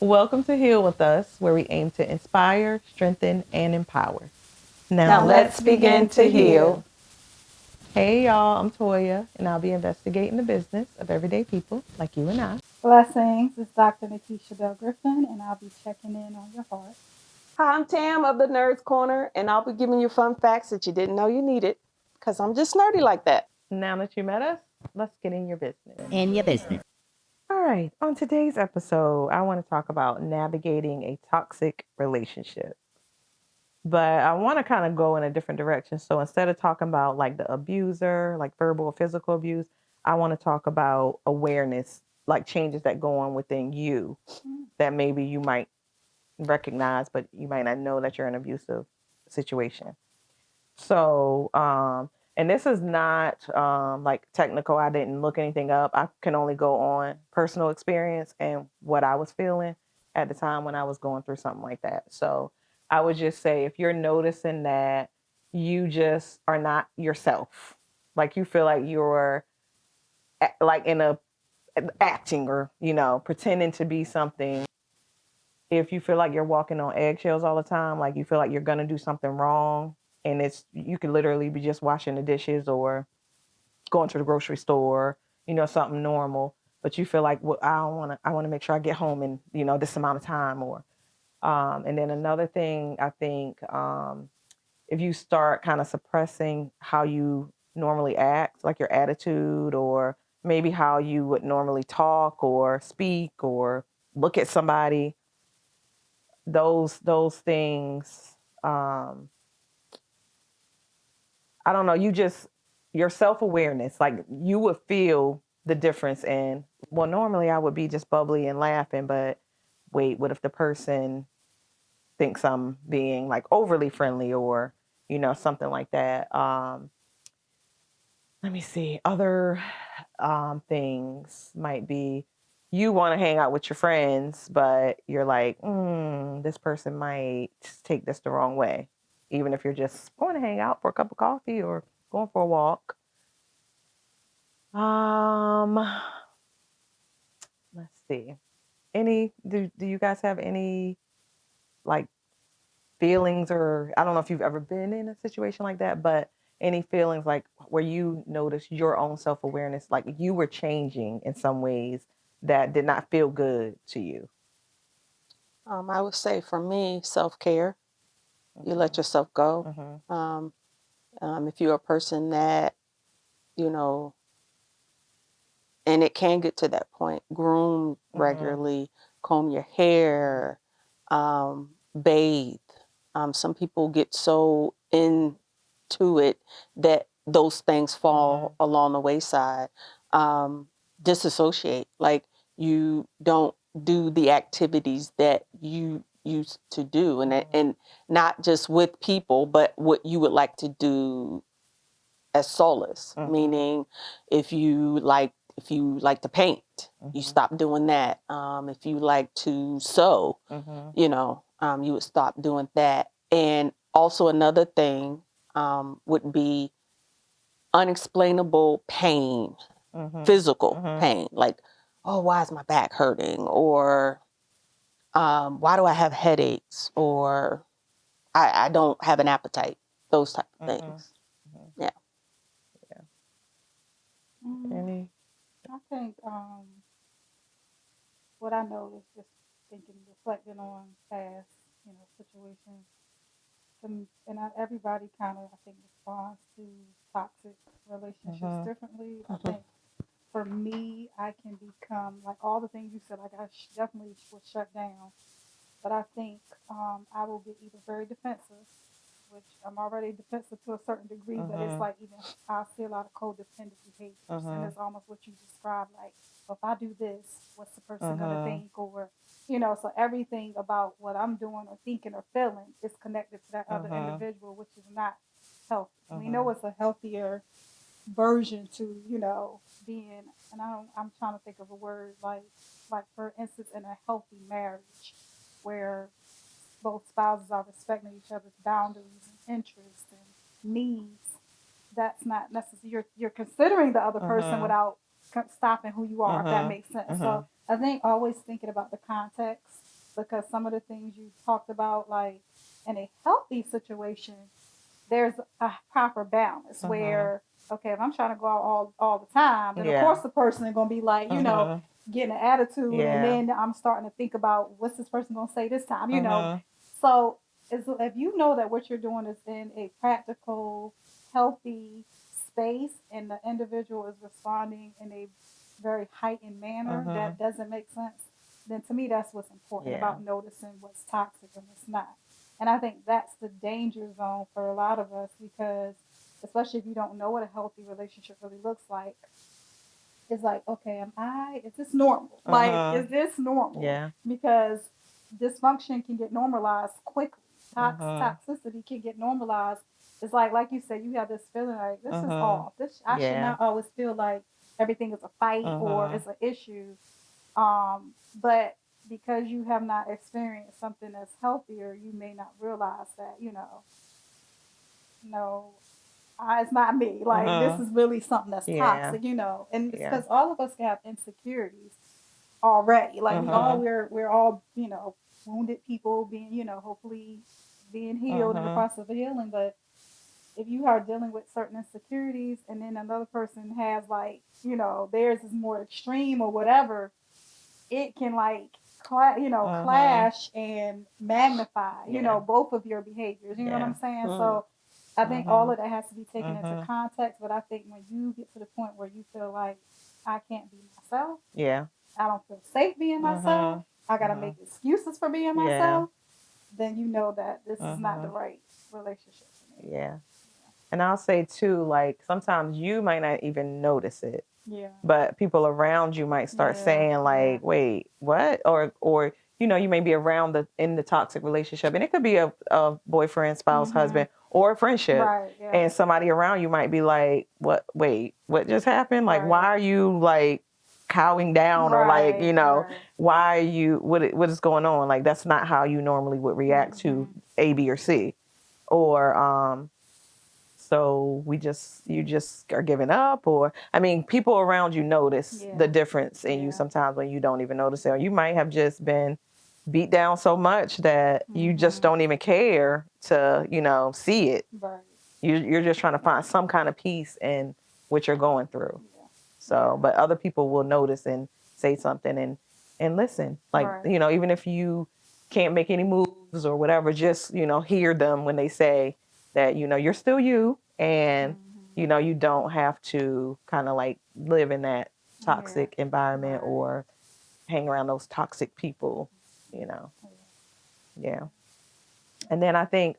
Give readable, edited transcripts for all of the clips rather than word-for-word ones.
Welcome to Heal with Us, where we aim to inspire, strengthen, and empower. Now, Now let's let's begin begin to to heal. heal. Hey, y'all, I'm Toya, and I'll be investigating the business of everyday people like you and I. Blessings. It's Dr. Nikkisha Bell-Griffin, and I'll be checking in on your heart. Hi, I'm Tam of the Nerds Corner, and I'll be giving you fun facts that you didn't know you needed, because I'm just nerdy like that. Now that you met us, let's get in your business. In your business. All right, on today's episode, I want to talk about navigating a toxic relationship. But I want to kind of go in a different direction. So instead of talking about like the abuser, like verbal or physical abuse, I want to talk about awareness, like changes that go on within you that maybe you might recognize, but you might not know that you're in an abusive situation. So, and this is not like technical. I didn't look anything up. I can only go on personal experience and what I was feeling at the time when I was going through something like that. So, I would just say if you're noticing that you just are not yourself, like you feel like you're like in a acting or pretending to be something, if you feel like you're walking on eggshells all the time, like you feel like you're going to do something wrong, and it's you could literally be just washing the dishes or going to the grocery store, something normal, but you feel like, well, I want to make sure I get home in, this amount of time, or and then another thing, I think, if you start kind of suppressing how you normally act, like your attitude, or maybe how you would normally talk or speak or look at somebody, those things, I don't know, your self-awareness, like you would feel the difference in, well, normally I would be just bubbly and laughing, but wait, what if the person thinks I'm being like overly friendly, or something like that. Let me see, other things might be, you want to hang out with your friends, but you're like, this person might take this the wrong way, even if you're just going to hang out for a cup of coffee or going for a walk. Um, let's see. Do you guys have any like feelings, or I don't know if you've ever been in a situation like that, but any feelings like where you notice your own self-awareness, like you were changing in some ways that did not feel good to you? I would say for me, self-care. You let yourself go. Mm-hmm. Um, if you're a person that, you know, and it can get to that point, groom Mm-hmm. regularly, comb your hair, bathe. Some people get so into it that those things fall along the wayside. Um, Disassociate, like you don't do the activities that you used to do, and not just with people, but what you would like to do as solace. Mm-hmm. Meaning, if you like to paint, you Mm-hmm. stop doing that. If you like to sew, Mm-hmm. you would stop doing that. And also another thing would be unexplainable pain, Mm-hmm. physical Mm-hmm. pain, like, oh, why is my back hurting? Or why do I have headaches? Or I don't have an appetite. Those type of Mm-hmm. things. Mm-hmm. Yeah. Yeah. Mm, Any? I think what I noticed, just thinking, reflecting on past, situations, everybody kind of, I think, responds to toxic relationships Mm-hmm. differently. I think for me, I can become like all the things you said. Like definitely was shut down. But I think I will get either very defensive, which I'm already defensive to a certain degree, but it's Mm-hmm. like even I see a lot of codependent behaviors, and Mm-hmm. it's almost what you described. Like, well, if I do this, what's the person gonna Mm-hmm. think? Or, so everything about what I'm doing or thinking or feeling is connected to that other Mm-hmm. individual, which is not healthy. We Mm-hmm. know it's a healthier version to, being, and I'm trying to think of a word like for instance, in a healthy marriage where both spouses are respecting each other's boundaries and interests and needs. That's not necessarily, you're considering the other person Mm-hmm. without stopping who you are, if that Mm-hmm. makes sense. Mm-hmm. So I think always thinking about the context, because some of the things you talked about, like in a healthy situation, there's a proper balance where, okay, if I'm trying to go out all the time, then of Yeah. course the person is going to be like, getting an attitude. Yeah. And then I'm starting to think about what's this person going to say this time, Mhm. So if you know that what you're doing is in a practical, healthy space and the individual is responding in a very heightened manner that doesn't make sense, then to me that's what's important about noticing what's toxic and what's not. And I think that's the danger zone for a lot of us because, especially if you don't know what a healthy relationship really looks like, it's like, okay, is this normal? Like, is this normal? Yeah. Because dysfunction can get normalized quickly. Toxicity can get normalized. It's like you said, you have this feeling like this is off. I should not always feel like everything is a fight or it's an issue. But because you have not experienced something that's healthier, you may not realize that, no, it's not me. Like this is really something that's toxic, And it's because all of us have insecurities already. Like we're all, wounded people being, hopefully being healed in the process of healing. But if you are dealing with certain insecurities and then another person has like, theirs is more extreme or whatever, it can like clash and magnify, both of your behaviors. You know what I'm saying? So I think all of that has to be taken into context. But I think when you get to the point where you feel like I can't be myself, I don't feel safe being myself, I gotta make excuses for being myself, then you know that this is not the right relationship for me. Yeah. And I'll say too, like sometimes you might not even notice it. Yeah. But people around you might start saying like, wait, what? Or you may be around in the toxic relationship and it could be a boyfriend, spouse, husband, or a friendship. Right. Yeah. And somebody around you might be like, what just happened? Like, why are you like cowing down or like, why are you, what is going on? Like, that's not how you normally would react to A, B, or C. Or, so you just are giving up, or I mean, people around you notice the difference in you sometimes when you don't even notice it. Or you might have just been beat down so much that you just don't even care to, see it. Right. You're just trying to find some kind of peace in what you're going through. Yeah. So, but other people will notice and say something and listen. Like, even if you can't make any moves or whatever, just, hear them when they say that, you're still you and, you don't have to kind of like live in that toxic environment or hang around those toxic people, Yeah. And then I think,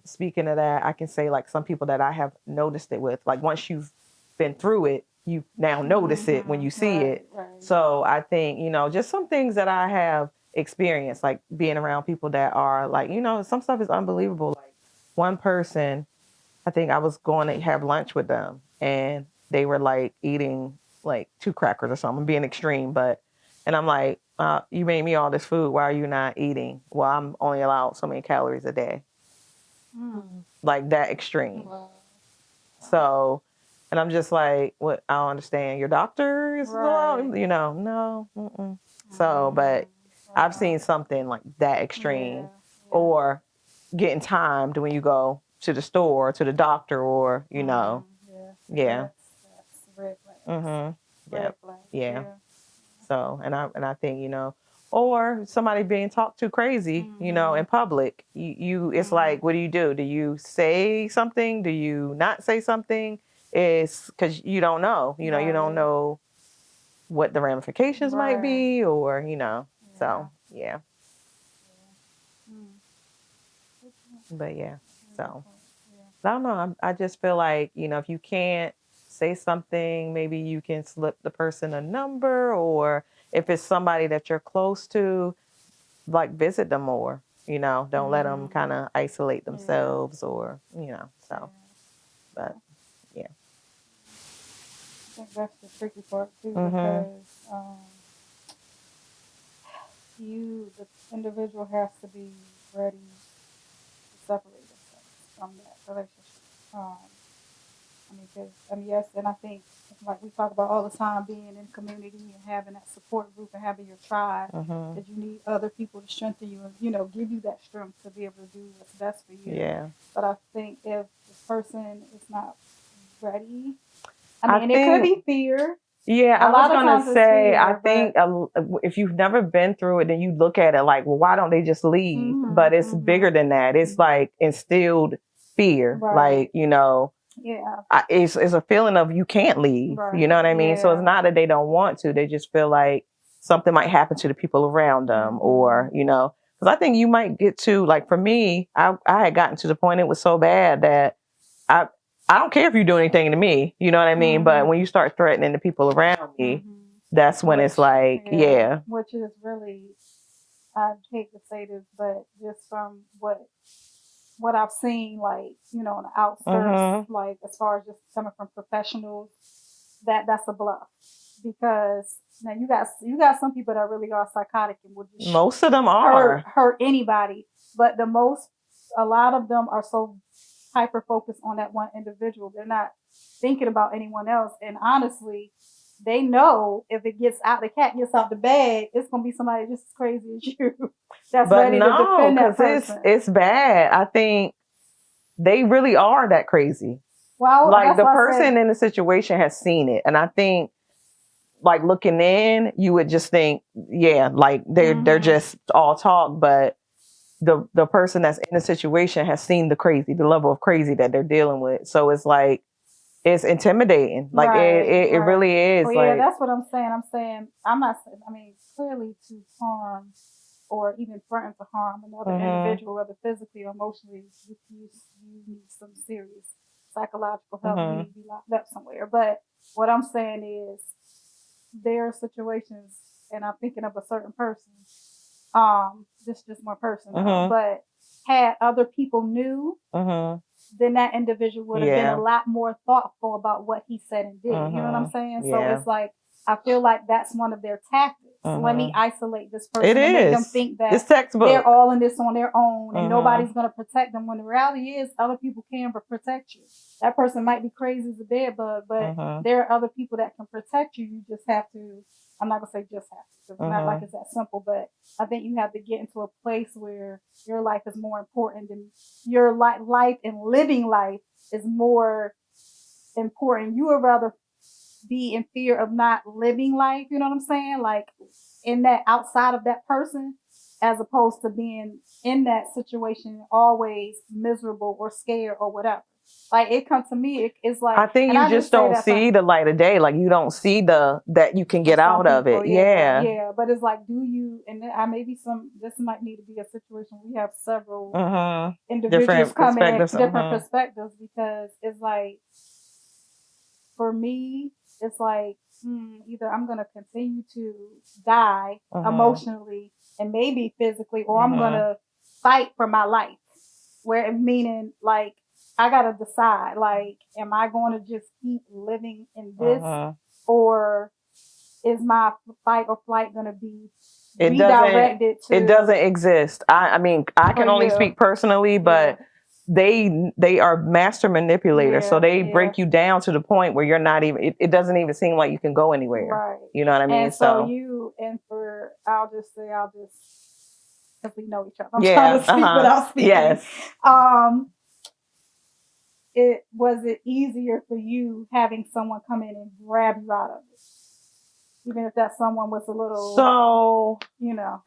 speaking of that, I can say like some people that I have noticed it with, like once you've been through it, you now notice it when you see it. Right. So I think, just some things that I have experienced, like being around people that are like, some stuff is unbelievable. Like one person, I think I was going to have lunch with them and they were like eating like 2 crackers or something, being extreme, and I'm like, you made me all this food. Why are you not eating? Well, I'm only allowed so many calories a day. Like that extreme. Wow. So, and I'm just like, what? I don't understand. Your doctor is allowed, no. Mm-mm. So, but I've seen something like that extreme, or getting timed when you go to the store, to the doctor, or That's red flags. Red flags. Yeah. So, and I think, or somebody being talked to crazy, in public, it's like, what do? Do you say something? Do you not say something? It's because you don't know, you don't know what the ramifications might be, or, so, yeah. But yeah, so I don't know. I just feel like, if you can't say something, maybe you can slip the person a number, or if it's somebody that you're close to, like visit them more, don't let them kind of isolate themselves or, so, but yeah. I think that's the tricky part too, because the individual has to be ready to separate themselves from that relationship. Yes, and I think like we talk about all the time, being in community and having that support group and having your tribe, Mm-hmm. that you need other people to strengthen you and give you that strength to be able to do what's best for you. Yeah. But I think if the person is not ready, I it could think, be fear. yeah, A I was lot of gonna times it's say, I fear, think if you've never been through it, then you look at it like, well, why don't they just leave? But it's bigger than that. It's like instilled fear, right, like, you know, yeah, it's a feeling of you can't leave. right, You know what I mean? So it's yeah, not that they don't want to; they just feel like something might happen to the people around them, or you know, because I think you might get to like for me, I had gotten to the point it was so bad that I I don't care if you do anything to me. You know what I mean? But when you start threatening the people around me, that's when it's like, yeah. which is really, I hate to say this, but just from what I've seen, like on the outskirts, like as far as just coming from professionals, that's a bluff, because now you got some people that really are psychotic and will just Most of them are. hurt anybody, but a lot of them are so hyper focused on that one individual, they're not thinking about anyone else. And honestly, they know if the cat gets out the bag, it's gonna be somebody just as crazy as you that's But ready to no, defend that because person. it's bad. I think they really are that crazy. Well, Like that's the why I person said, in the situation has seen it, and I think like looking in, you would just think, yeah, like they're just all talk, but the person that's in the situation has seen the level of crazy that they're dealing with. So it's like it's intimidating. Like it really is. well, yeah, that's what I'm saying. I'm not saying. Clearly to harm or even threaten to harm another individual, whether physically or emotionally, you need some serious psychological help. You need to be locked up somewhere. But what I'm saying is, there are situations, and I'm thinking of a certain person. This is just one person, but had other people knew, then that individual would have been a lot more thoughtful about what he said and did. You know what I'm saying? So it's like, I feel like that's one of their tactics. Let me isolate this person and make them think that it's textbook. They're all in this on their own and nobody's going to protect them, when the reality is other people can protect you. That person might be crazy as a bedbug, but there are other people that can protect you. You just have to, I'm not going to say just have to, because it's not like it's that simple, but I think you have to get into a place where your life is more important than your life, and living life is more important. You would rather be in fear of not living life, you know what I'm saying? Like in that outside of that person, as opposed to being in that situation always miserable or scared or whatever. Like it comes to me, it's like, I think you just don't see the light of day. Like you don't see that you can get out of it. Yeah. But it's like, do you? And I maybe this might need to be a situation where we have several individuals coming at different perspectives, because it's like, for me, it's like, either I'm gonna continue to die emotionally and maybe physically, or I'm gonna fight for my life. Meaning, like, I gotta decide, like, am I going to just keep living in this, or is my fight or flight going to be redirected to? It doesn't exist. I mean, I can only speak personally, but they are master manipulators. So they break you down to the point where you're not even, it doesn't even seem like you can go anywhere. Right. You know what I mean? And I'll just, because we know each other. I'm trying to speak without speaking. Yes. Was it easier for you having someone come in and grab you out of it? Even if that someone was a little, so,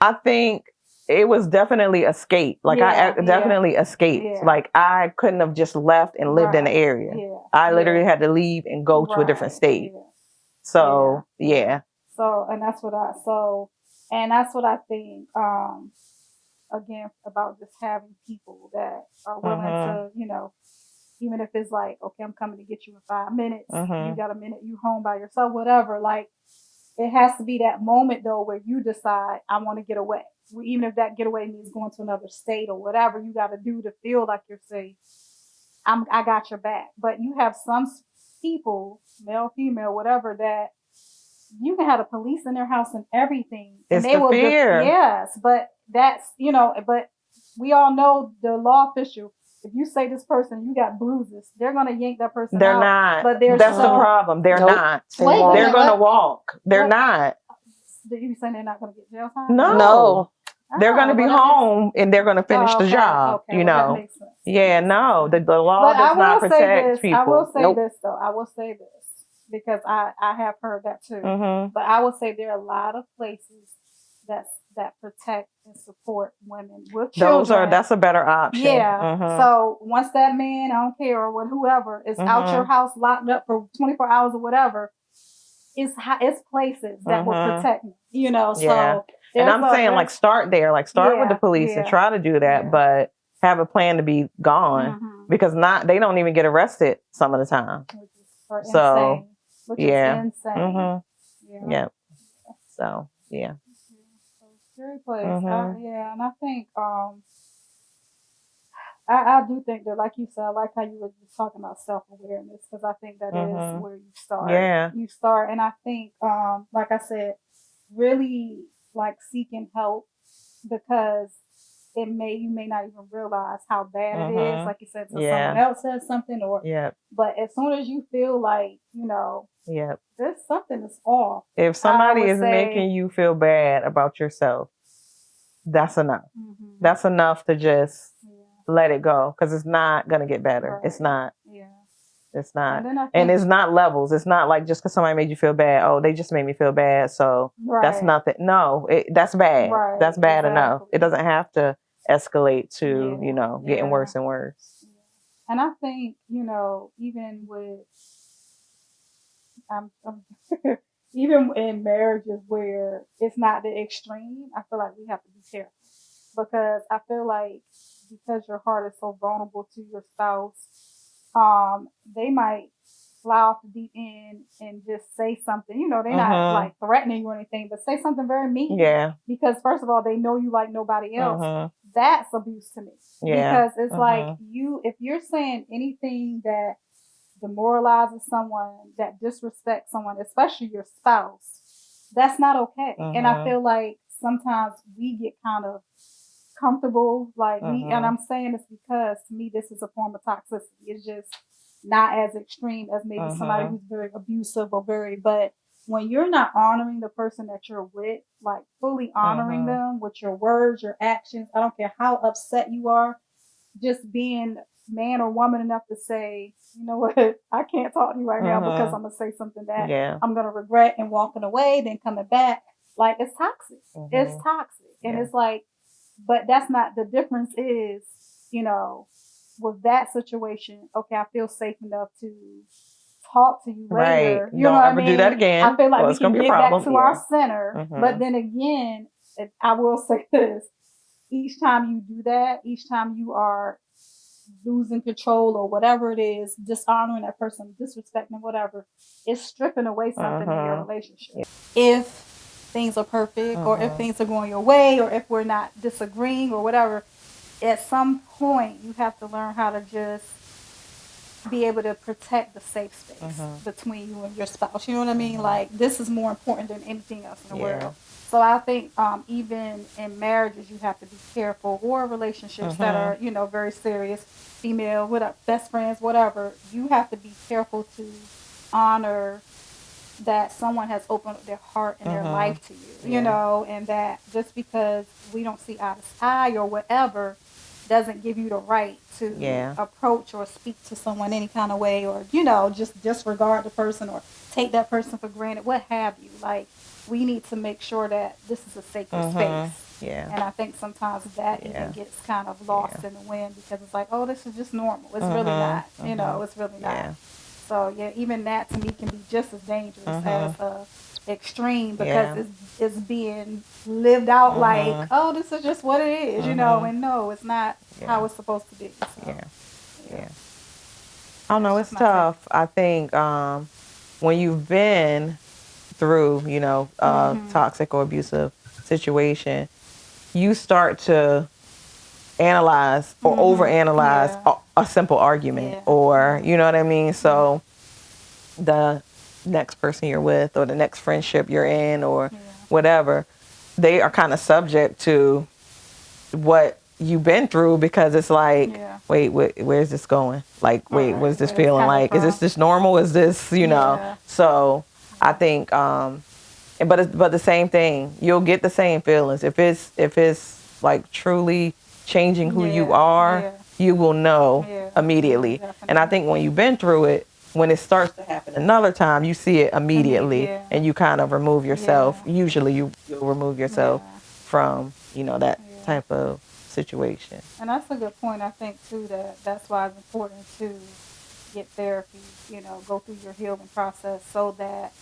I think it was definitely escape. Like I definitely escaped. Yeah. Like I couldn't have just left and lived in the area. Yeah. I literally had to leave and go to a different state. Yeah. So, yeah. So, and that's what I think, again, about just having people that are willing to, even if it's like, okay, I'm coming to get you in 5 minutes. You got a minute, you home by yourself, whatever. Like, it has to be that moment, though, where you decide, I want to get away. Even if that getaway means going to another state or whatever you got to do to feel like you're safe, I got your back. But you have some people, male, female, whatever, that you can have the police in their house and everything. It's and they will fear. Yes, but that's, but we all know the law official. if you say this person, you got bruises, they're going to yank that person They're out. not. But they're That's the so, problem. They're Nope. not. Wait a They're minute, going to what? walk. They're What? not. You saying they're not going to get jail time? No. No. They're going to be well, that home and they're going to finish the okay, job. okay, You well, that know. makes sense. Yeah, no. The law But I does not will say protect this. people. I will say Nope. this though. I will say this because I have heard that too. Mhm. But I will say there are a lot of places that protect and support women with children. That's a better option. Yeah. Mhm. So once that man, I don't care, or whoever is out your house locked up for 24 hours or whatever, it's places that will Mhm. protect me. You know. Yeah. So And I'm saying, like, start there. Like, start with the Yeah, police and yeah. try to do that, Yeah. but have a plan to be gone Mhm. because they don't even get arrested some of the time. Which is So, insane. Which yeah. is insane. Mhm. Yeah. Yep. So, yeah. So scary place. Mhm. Yeah, and I think I do think that, like you said, I like how you were just talking about self-awareness because I think that is Mhm. where you start. Yeah. You start, and I think, like I said, really like seeking help because you may not even realize how bad it is. Mhm. Like you said, until Yeah. someone else says something, Yep. but as soon as you feel like Yep. there's something that's off. If somebody would is say- making you feel bad about yourself, that's enough. Mhm. That's enough to just Yeah. let it go because it's not going to get better. Right. It's not. Yeah. It's not. And then I think, And it's not levels. It's not like just because somebody made you feel bad, oh, they just made me feel bad, so that's right. nothing. No, that's bad. Right, That's bad enough. exactly. It doesn't have to escalate to, Yeah, getting yeah. worse and worse. Yeah. And I think, even with I'm even in marriages where it's not the extreme, I feel like we have to be careful because I feel like because your heart is so vulnerable to your spouse, they might fly off the deep end and just say something. They're not like threatening you or anything, but say something very mean. Yeah. Because first of all, they know you like nobody else. That's abuse to me. Yeah. Because it's like if you're saying anything that demoralizes someone, that disrespects someone, especially your spouse, that's not okay. And I feel like sometimes we get kind of comfortable, like and I'm saying this because to me this is a form of toxicity. It's just not as extreme as maybe somebody who's very abusive or but when you're not honoring the person that you're with, like fully honoring them with your words, your actions, I don't care how upset you are, just being man or woman enough to say, you know what, I can't talk to you right now because I'm going to say something that I'm going to regret and walking away, then coming back. Like, it's toxic. It's toxic. And it's like, but that's not, the difference is, with that situation, okay, I feel safe enough to talk to you later. Right. You know Don't what I ever mean? do that again. I feel like Well, we it's gonna can be a get back problem. to our center. But then again, I will say this. Each time you do that, each time you are losing control or whatever it is, dishonoring that person, disrespecting whatever, it's stripping away something in your relationship. If things are perfect or if things are going your way or if we're not disagreeing or whatever, at some point you have to learn how to just be able to protect the safe space between you and your spouse. You know what I mean? Like, this is more important than anything else in the world. So I think even in marriages, you have to be careful, or relationships that are, very serious, female, whatever, best friends, whatever. You have to be careful to honor that someone has opened up their heart and their life to you, and that just because we don't see eye to eye or whatever doesn't give you the right to approach or speak to someone any kind of way, or, just disregard the person or take that person for granted, what have you. Like, we need to make sure that this is a sacred space. Yeah. And I think sometimes that even gets kind of lost in the wind because it's like, oh, this is just normal. It's really not. It's really not. So, even that to me can be just as dangerous as extreme because it's being lived out like, oh, this is just what it is, and no, it's not how it's supposed to be. So, I don't know, it's tough. I think when you've been through, toxic or abusive situation, you start to analyze or overanalyze a simple argument or, you know what I mean? So the next person you're with or the next friendship you're in or whatever, they are kind of subject to what you've been through, because it's like, Yeah. wait, where's this going? Like, wait, Right. what's this Where it's feeling coming like? Is this from. just normal? Is this, Yeah. So I think, but the same thing, you'll get the same feelings if it's like truly changing who you Yeah. are. Yeah. You will know Yeah. immediately. Yeah. And I Definitely. think when you've been through it, when it starts to happen another time, you see it immediately, Yeah. and you kind of remove yourself. Yeah. Usually, you'll remove yourself Yeah. from that Yeah. type of situation. And that's a good point. I think too that that's why it's important to get therapy. Go through your healing process so that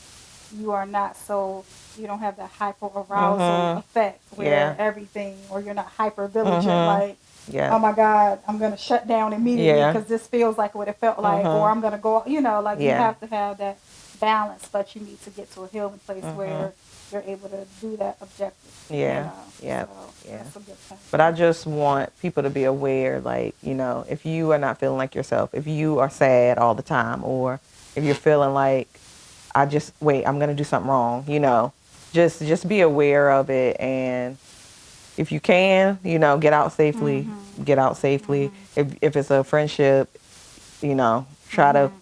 you are not so you don't have that hyper arousal Mhm. effect where Yeah. everything or you're not hyper vigilant Mhm. like, Yeah. oh my God, I'm gonna shut down immediately Yeah. because this feels like what it felt like, or Mhm. I'm gonna go, like you Yeah. have to have that balance, but you need to get to a healing place Mhm. where you're able to do that objective. Yeah. Yeah. So Yeah. that's a good point. But I just want people to be aware, like, if you are not feeling like yourself, if you are sad all the time, or if you're feeling like, I'm going to do something wrong, just be aware of it. And if you can, get out safely, Mhm. get out safely. Mhm. If it's a friendship, try to Mhm.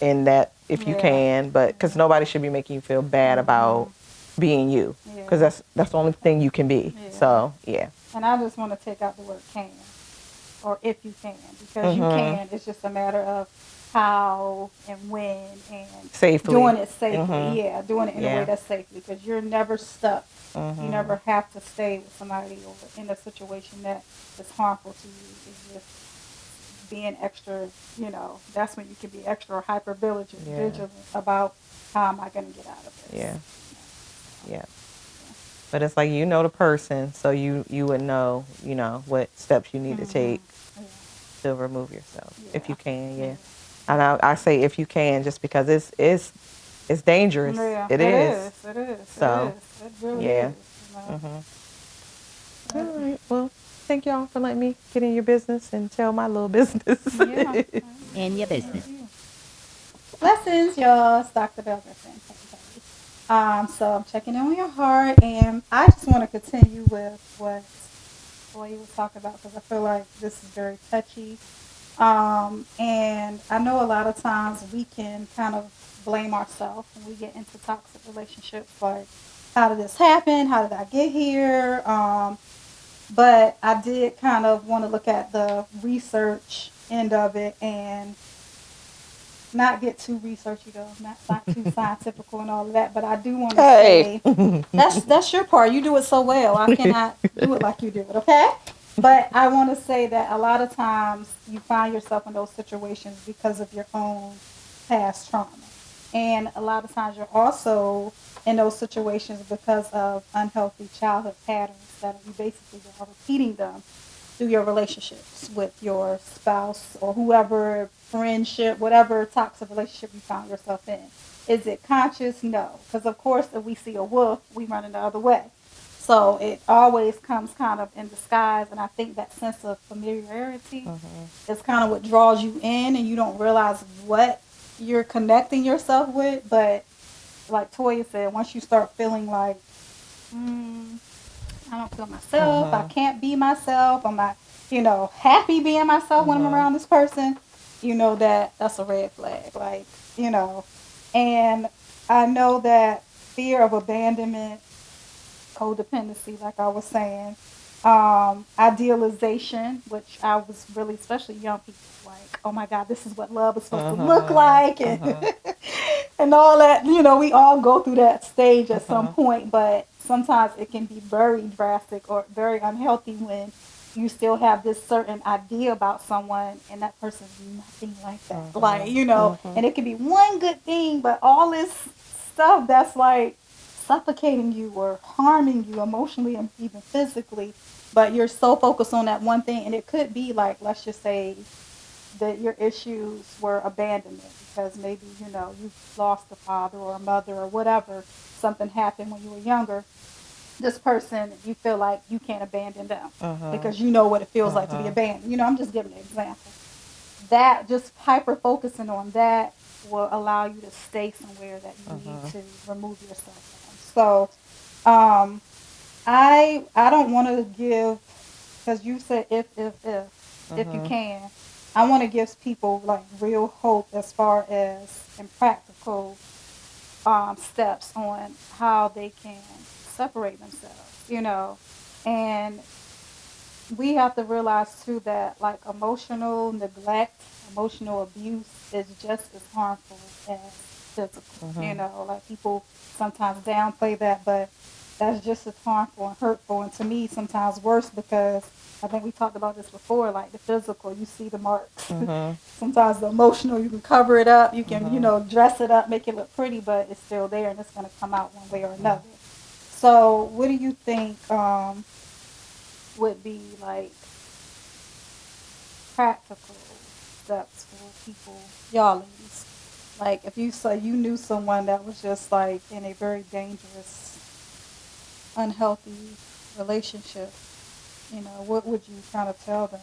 end that if you Yeah. can, but because nobody should be making you feel bad about Mhm. being you, because Yeah. that's the only thing you can be. Yeah. So, yeah. And I just want to take out the word can, or if you can, because you Mhm. can. It's just a matter of how and when and Safely. doing it safely. Mhm. Yeah, doing it in a way Yeah. that's safely because you're never stuck. You Mhm. never have to stay with somebody or in a situation that is harmful to you. It's just being extra, that's when you can be extra hyper Yeah. vigilant about how am I going to get out of Yeah. this. Yeah. Yeah. But it's like, the person, so you would know, what steps you need to take Yeah. to remove yourself if Yeah. you can. Yeah. Yeah. And I say if you can, just because it's dangerous. Yeah, It it is. is. It is. It So, is. It really yeah. is. Mhm. All But, right. Well, thank y'all for letting me get in your business and tell my little business. yeah. In your Thank business. you. Blessings, y'all. It's Dr. Bell-Griffin. Hey, hey. So I'm checking in on your heart, and I just want to continue with what Toya was talking about because I feel like this is very touchy. And I know a lot of times we can kind of blame ourselves when we get into toxic relationships. Like, how did this happen? How did I get here? But I did kind of want to look at the research end of it and not get too researchy though, not too scientific and all of that. But I do want to Hey. say that's your part. You do it so well. I cannot do it like you do it. Okay. But I want to say that a lot of times you find yourself in those situations because of your own past trauma. And a lot of times you're also in those situations because of unhealthy childhood patterns that you basically are repeating them through your relationships with your spouse or whoever, friendship, whatever toxic relationship you found yourself in. Is it conscious? No. Because, of course, if we see a wolf, we run the other way. So it always comes kind of in disguise. And I think that sense of familiarity is kind of what draws you in, and you don't realize what you're connecting yourself with. But like Toya said, once you start feeling like, mm, I don't feel myself. I Mhm. can't be myself. I'm not, happy being myself when I'm Mhm. around this person. That's a red flag. Like, and I know that fear of abandonment, codependency, like I was saying, idealization, which I was really, especially young people, like, oh my God, this is what love is supposed to look Mhm. like, and Mhm. and all that. We all go through that stage at some Mhm. point, but sometimes it can be very drastic or very unhealthy when you still have this certain idea about someone and that person's nothing like that. Like, Mhm. Mhm. and it can be one good thing, but all this stuff that's like suffocating you or harming you emotionally and even physically, but you're so focused on that one thing. And it could be like, let's just say that your issues were abandonment because maybe, you lost a father or a mother or whatever, something happened when you were younger. This person, you feel like you can't abandon them Mhm. because you know what it feels like to be Mhm. abandoned. I'm just giving an example. That just hyper focusing on that will allow you to stay somewhere that you need Mhm. to remove yourself from. So, um, I don't want to give because you said if you Mm-hmm. can, I want to give people like real hope as far as and practical steps on how they can separate themselves, and we have to realize too that like emotional neglect, emotional abuse is just as harmful as physical. Mm-hmm. Like people sometimes downplay that, but that's just as harmful and hurtful, and to me sometimes worse because I think we talked about this before. Like the physical, you see the marks. Mm-hmm. Sometimes the emotional, you can cover it up, you can Mm-hmm. dress it up, make it look pretty, but it's still there and it's going to come out one way or another. So, what do you think? Would be like practical steps for people, y'all ladies. Like if you say you knew someone that was just like in a very dangerous, unhealthy relationship, what would you kind of tell them?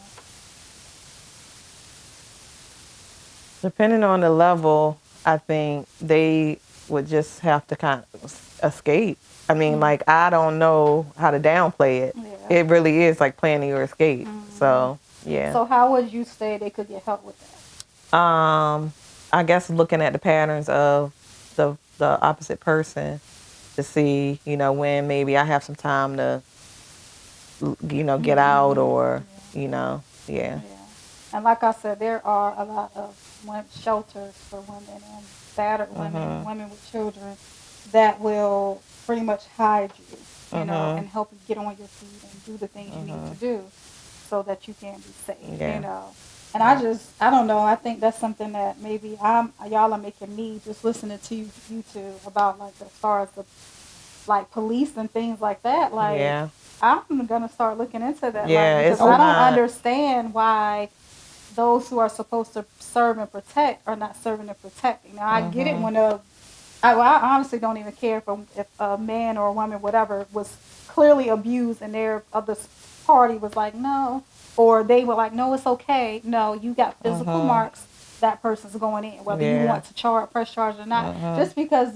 Depending on the level, I think they would just have to kind of escape. I mean, Mm. like, I don't know how to downplay it. Yeah. It really is like planning your escape. Hmm. So, yeah. So how would you say they could get help with that? I guess looking at the patterns of the opposite person to see, when maybe I have some time to, get out or, Yeah. yeah. Yeah. And like I said, there are a lot of shelters for women and battered women, Mhm. women with children that will pretty much hide you, Mhm. and help you get on your feet and do the things you need to Mhm. do so that you can be safe. Yeah. And I don't know, I think that's something that maybe y'all are making me just listening to you two about like as far as the like police and things like that, like Yeah. I'm gonna start looking into that, like Yeah, because it's I don't not. understand why those who are supposed to serve and protect are not serving and protecting. Now I get it Mhm. when I honestly don't even care if a man or a woman, whatever, was clearly abused and their other party was like no, or they were like no, it's okay. No, you got physical Mhm. marks. That person's going in, whether you Yeah. want to press charge or not. Mhm. Just because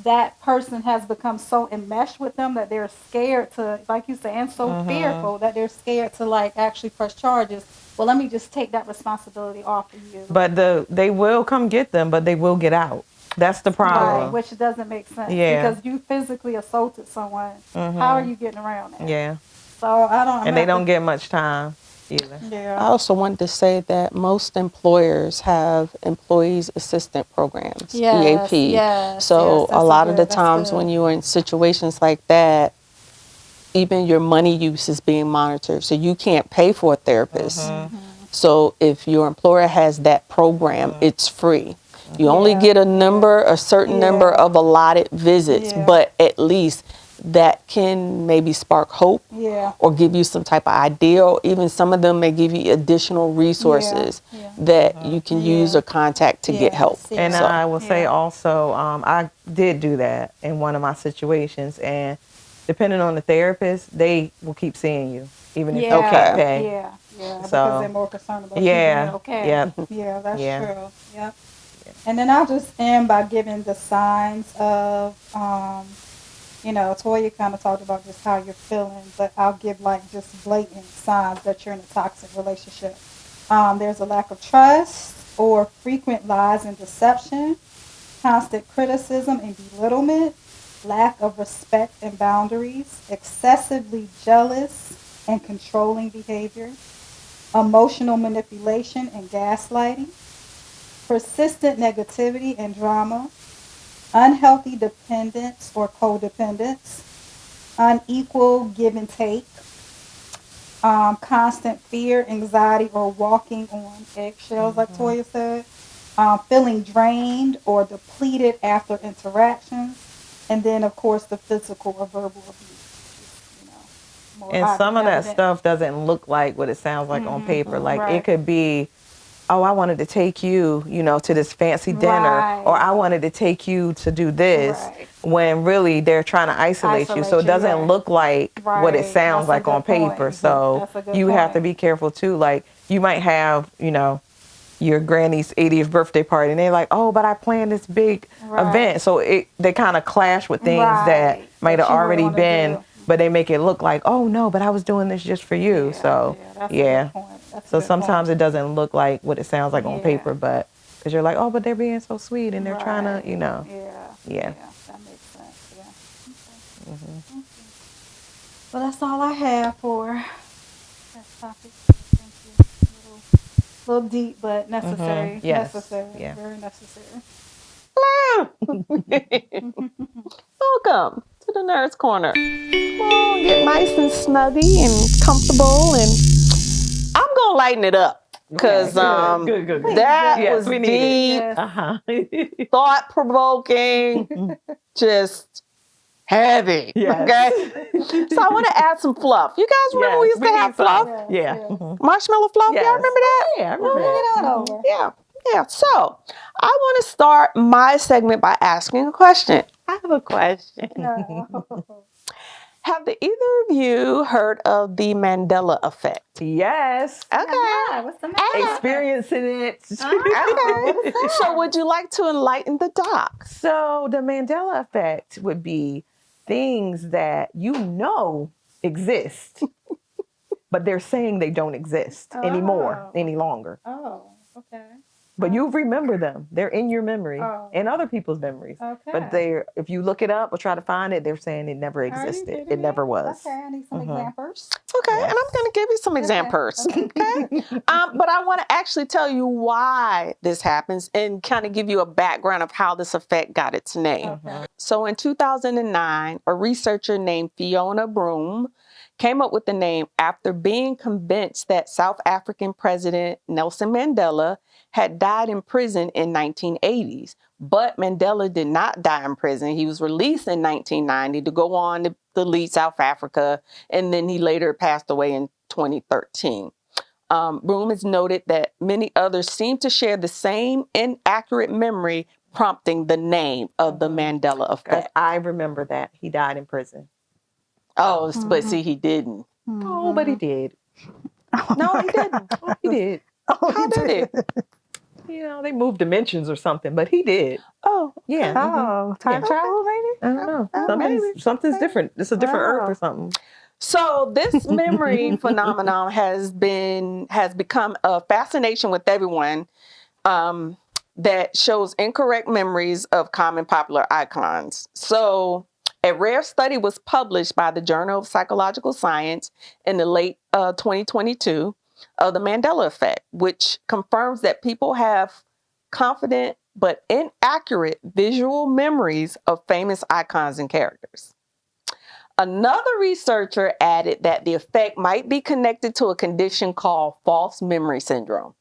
that person has become so enmeshed with them that they're scared to, like you say, and so Mhm. fearful that they're scared to like actually press charges. Well, let me just take that responsibility off of you. But they will come get them, but they will get out. That's the Right, problem. which doesn't make sense Yeah. because you physically assaulted someone. How are Mhm. you getting around that? Yeah. So I don't. I'm And gonna they have don't to. get much time either. I Yeah. also wanted to say that most employers have employees assistant programs, Yes. EAP. Yes. Yes. So a lot of the That's times good. when you're in situations like that, even your money use is being monitored. So you can't pay for a therapist. Mhm. Mhm. So if your employer has that program, Mhm. it's free. You only Yeah. get Yeah. a certain number Yeah. of allotted visits, Yeah. but at least that can maybe spark hope Yeah. or give you some type of idea, or even some of them may give you additional Yeah. resources Yeah. that you Mhm. can use Yeah. or contact to get help. Yes. And Yeah. So, I will say Yeah. also, I did do that in one of my situations, and depending on the therapist, they will keep seeing you even if you can't Yeah, okay. pay. yeah, yeah, because they're So, more concerned about you being yeah, okay. yep, Yeah, that's yeah. true. Yep. And then I'll just end by giving the signs of, Toya kind of talked about just how you're feeling, but I'll give like just blatant signs that you're in a toxic relationship. There's a lack of trust or frequent lies and deception, constant criticism and belittlement, lack of respect and boundaries, excessively jealous and controlling behavior, emotional manipulation and gaslighting, persistent negativity and drama, unhealthy dependence or codependence, unequal give and take, constant fear, anxiety, or walking on eggshells, like Mhm. Toya said, feeling drained or depleted after interactions, and then, of course, the physical or verbal abuse, which is, more And some obvious, of that evident. stuff doesn't look like what it sounds like on paper. Like it Right. could be, oh, I wanted to take you, to this fancy dinner, or Right. I wanted to take you to do this, Right. when really they're trying to isolate you. So Isolate it you. doesn't Yeah. look like what it Right. sounds That's a like on good paper. point. So That's a good you have to point. be careful too. Like you might have, your granny's 80th birthday party, and they're like, oh, but I planned this big Right. event. So they kind of clash with things that Right. might That have you were already going to been do. but they make it look like, oh no, but I was doing this just for you. So that's yeah. a good point. That's a So good sometimes point. it doesn't look like what it sounds like on Yeah. paper, but because you're like, oh, but they're being so sweet and they're trying to, you know. Yeah, that makes sense. Yeah. Okay. Well, that's all I have for that topic. Thank you. A little deep, but necessary. Yes. Necessary. Yeah. Very necessary. Welcome to the Nerd's Corner. Come on, get nice and snuggy and comfortable, and I'm gonna lighten it up because good. that Yes, was we deep, need Yes. thought provoking, just heavy. Yes. Okay, so I want to add some fluff. You guys remember we used to have fluff, Yes, Yeah. yes. marshmallow fluff? Yes. Y'all remember that? Yeah, I remember that. Bring it on over. Yeah. So I want to start my segment by asking a question. I have a question. No. Have either of you heard of the Mandela effect? Yes. Okay. What's the matter? Experiencing it. Okay. So would you like to enlighten the doc? So the Mandela effect would be things that you know exist, but they're saying they don't exist anymore, any longer. Oh, okay. But you remember them. They're in your memory and other people's memories. Okay. But if you look it up or try to find it, they're saying it never existed. It never was. Okay, I need some examples. Okay, and I'm going to give you some examples. Okay. But I want to actually tell you why this happens and kind of give you a background of how this effect got its name. Okay. So in 2009, a researcher named Fiona Broom came up with the name after being convinced that South African President Nelson Mandela had died in prison in 1980s. But Mandela did not die in prison. He was released in 1990 to go on to lead South Africa, and then he later passed away in 2013. Broom has noted that many others seem to share the same inaccurate memory, prompting the name of the Mandela effect. I remember that. He died in prison. Oh, but see, he didn't. Oh, but he did. No, he didn't. Oh, he did. How did it? You know, they moved dimensions or something, but he did. Oh, Yeah. Oh, time travel maybe? I don't know. Something's different. It's a different Earth or something. So this memory phenomenon has become a fascination with everyone that shows incorrect memories of common popular icons. So a rare study was published by the Journal of Psychological Science in the late 2022 of the Mandela effect, which confirms that people have confident but inaccurate visual memories of famous icons and characters. Another researcher added that the effect might be connected to a condition called false memory syndrome.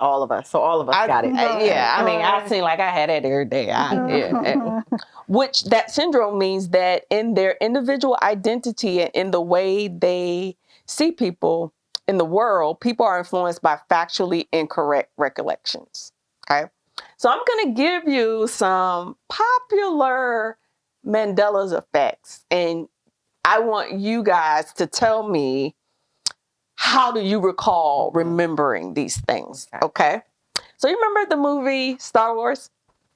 All of us. So all of us got it. I mean, I seem like I had it every day. Which that syndrome means that in their individual identity and in the way they see people in the world, people are influenced by factually incorrect recollections. Okay. So I'm going to give you some popular Mandela's effects, and I want you guys to tell me, how do you recall remembering these things? Okay. So you remember the movie Star Wars?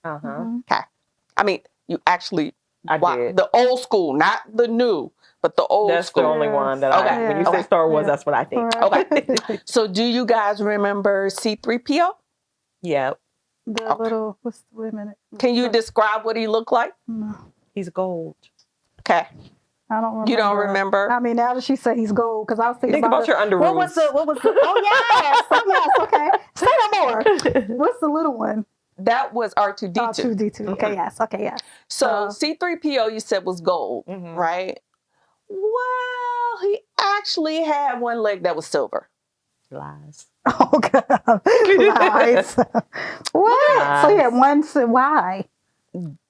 Okay. I mean, you actually did. The old school, not the new, but the old school. That's the only one that when you say Star Wars, that's what I think. Okay. So do you guys remember C-3PO? Yep. The little, wait a minute. Can you describe what he looked like? No. He's gold. Okay. I don't remember. You don't remember? I mean, now that she said he's gold, because I was thinking Think about your underoos. What was the, oh yes, okay. Say no more. What's the little one? That was R2-D2. R2-D2. Okay, yes. So C-3PO you said was gold, right? Well, he actually had one leg that was silver. Lies. Oh God. Lies. What? Lies. So he had one, why?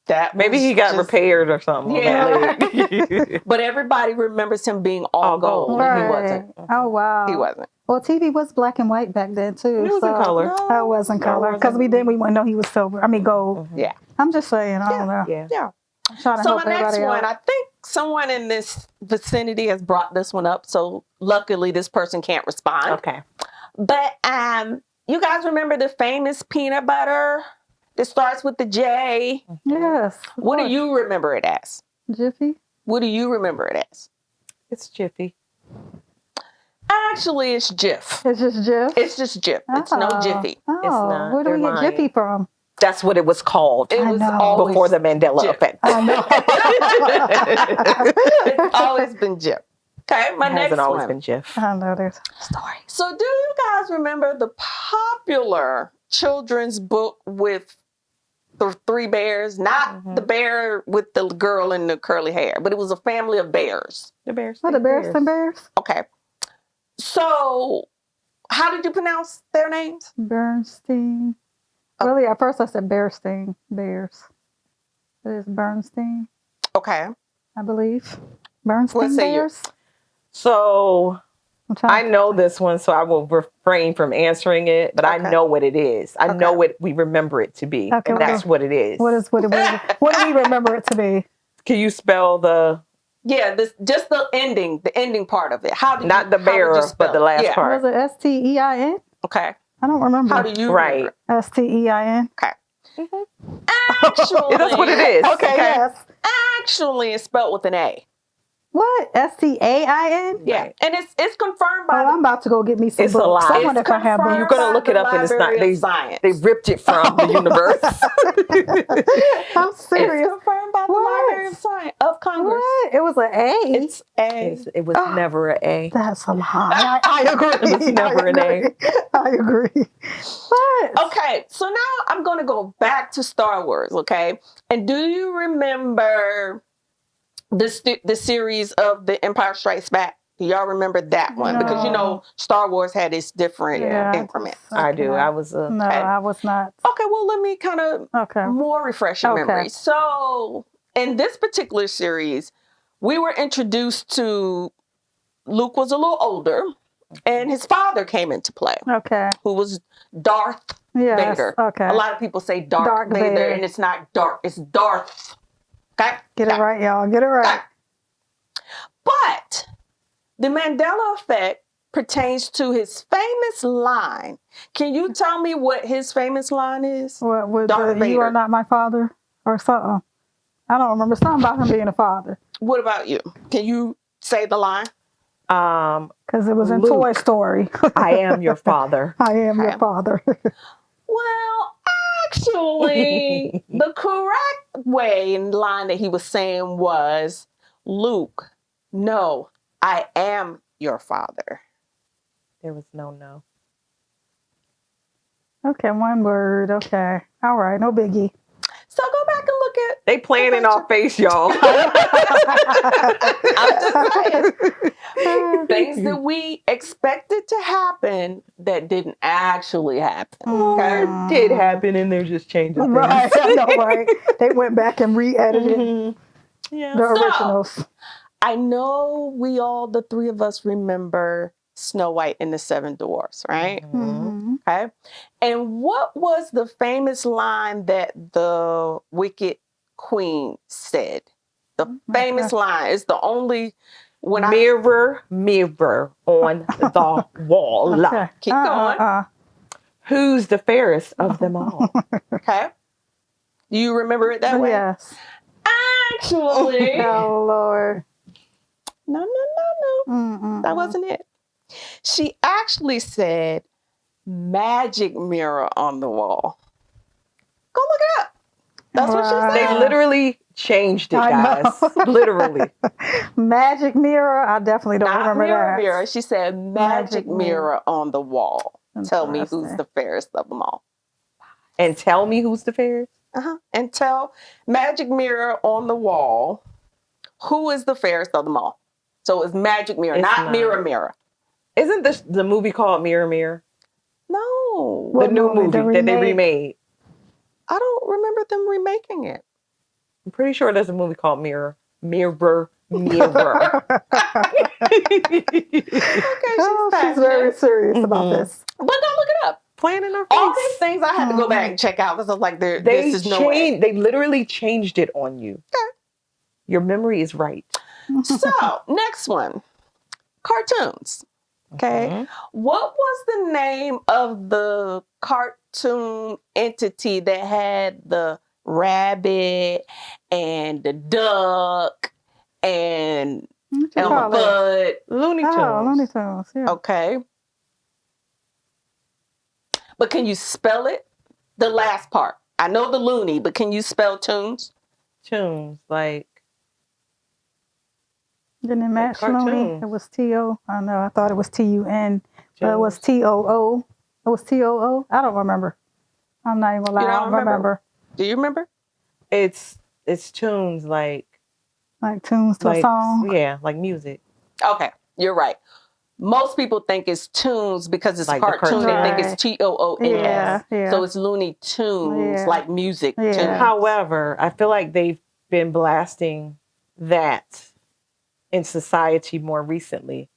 That maybe he got repaired or something. Yeah. But everybody remembers him being all gold. Right. He wasn't. Oh wow. He wasn't. Well, TV was black and white back then too. It was in color. No, it was in color because we wouldn't know he was silver. I mean gold. Yeah. I'm just saying. I don't know. Yeah. I'm trying to So help my next everybody one, out. I think someone in this vicinity has brought this one up. So luckily, this person can't respond. Okay. But you guys remember the famous peanut butter that starts with the J? Yes. What do you remember it as? Jiffy? What do you remember it as? It's Jiffy. Actually, it's Jif. It's just Jif. It's just Jif. It's no Jiffy. Oh, not. where do we They're get lying. Jiffy from? That's what it was called It was know. always before the Mandela Jif. effect. I know. It's always been Jif. Okay, my It next hasn't always one. been Jif. I know there's a story. So, do you guys remember the popular children's book with the 3 bears? Not the bear with the girl in the curly hair, but it was a family of bears. The bears. What, the Bearston Bears? Okay. So, how did you pronounce their names? Bernstein. Oh. Really, at first I said Bearstein Bears. It is Bernstein, Okay. I believe. Bernstein What say you? Bears? So I'm trying I know this one, so I will refrain from answering it, but I Okay. know what it is. I know Okay. what we remember it to be. Okay, And that's what it is. What do we remember it to be? Can you spell the, Yeah, just the ending part of it. How did not you, the how did you bearer, spell but the it? last Yeah. part? Was it Stein? Okay. I don't remember. How do you Right. remember it? Stein? Okay. Mhm. Actually, That's what it is. Okay, yes. Actually, it's spelled with an A. What? Stain? Yeah, Right. and it's confirmed by Oh, I'm about to go get me some It's a books. lie. I wonder if I have confirmed them. You're gonna by look it the up and it's not- Library they- of Science. They ripped it from the universe. I'm It's serious. confirmed by the What? Library of Science of Congress. What? It was an A? It's A. It was never an A. That's a lie. I agree. It was never an A. I agree. What? Okay, so now I'm going to go back to Star Wars, okay? And do you remember the series of The Empire Strikes Back? Do y'all remember that one? Because, you know, Star Wars had its different Yeah, increments. I do. cannot- I was a. No, I was not. Okay, well, let me kind of Okay. more refresh your Okay. memory. So, in this particular series, we were introduced to Luke was a little older, and his father came into play, Okay. who was Darth Yes. Vader. Okay. A lot of people say Darth Darth Vader, Vader. and it's not Darth, it's Darth. Okay? Get it right, y'all. Get it right. But the Mandela effect pertains to his famous line. Can you tell me what his famous line is? What would Darth you Vader. are not my father or something? I don't remember. Something about him being a father. What about you? Can you say the line? Because it was in Luke. Toy Story. I am your father. I am Okay. your father. Well, actually, the correct way in line that he was saying was, Luke, no, I am your father. There was no. Okay, one word. Okay. All right. No biggie. So go back and look at. They playing in our face, y'all. I'm just saying, things that we expected to happen that didn't actually happen. Okay. It did happen, and they're just changing things. Right. I know, right? They went back and re-edited Mhm. Yeah. the So- originals. I know we all, the 3 of us, remember Snow White and the 7 Dwarfs, right? Mhm. Okay. And what was the famous line that the Wicked Queen said? The famous line is the only when I Mirror, mirror on the wall. Okay. keep going. Who's the fairest of them all? Okay. Do you remember it that way? Yes. Actually, Oh, Lord. no. Mm-mm. That wasn't it. She actually said magic mirror on the wall. Go look it up. That's what she Right. They said. literally changed it, I guys. know. Literally. Magic mirror. I definitely don't Not remember mirror, that. mirror. She said magic mirror on the wall. Tell me who's Interesting. the fairest of them all. And tell me who's the fairest? And tell magic mirror on the wall who is the fairest of them all. So it's magic mirror, It's not not. mirror, mirror. Isn't this the movie called Mirror Mirror? No, What the new movie? movie The that they remake? remade. I don't remember them remaking it. I'm pretty sure there's a movie called Mirror. Mirror. Mirror. Okay, Oh, she's passionate. very serious about Mhm. this. But go look it up. Playing in our All face. these things I had to go back and check out because I was like, They this is no way. changed. They literally changed it on you. Okay. Your memory is right. So, next one. Cartoons. Okay. Mhm. What was the name of the cartoon entity that had the rabbit and the duck and What you Elmer call it? Fudd. Looney Tunes. Oh, Looney Tunes. Yeah. Okay. But can you spell it? The last part. I know the loony, but can you spell tunes? Tunes, like Didn't it match Looney? cartoons. It was T-O. I know. I thought it was T-U-N. But it was Tunes. T-O-O. It was T-O-O. I don't remember. I'm not even gonna lie. You I don't don't remember. Do you remember? It's tunes like Like tunes to a song. Yeah, like music. Okay, you're right. Most people think it's tunes because it's Like a the cartoon. They think cartoon. it's Toons. Yeah, yeah. So it's Looney Tunes, Yeah. like music Yeah. tunes. However, I feel like they've been blasting that in society more recently.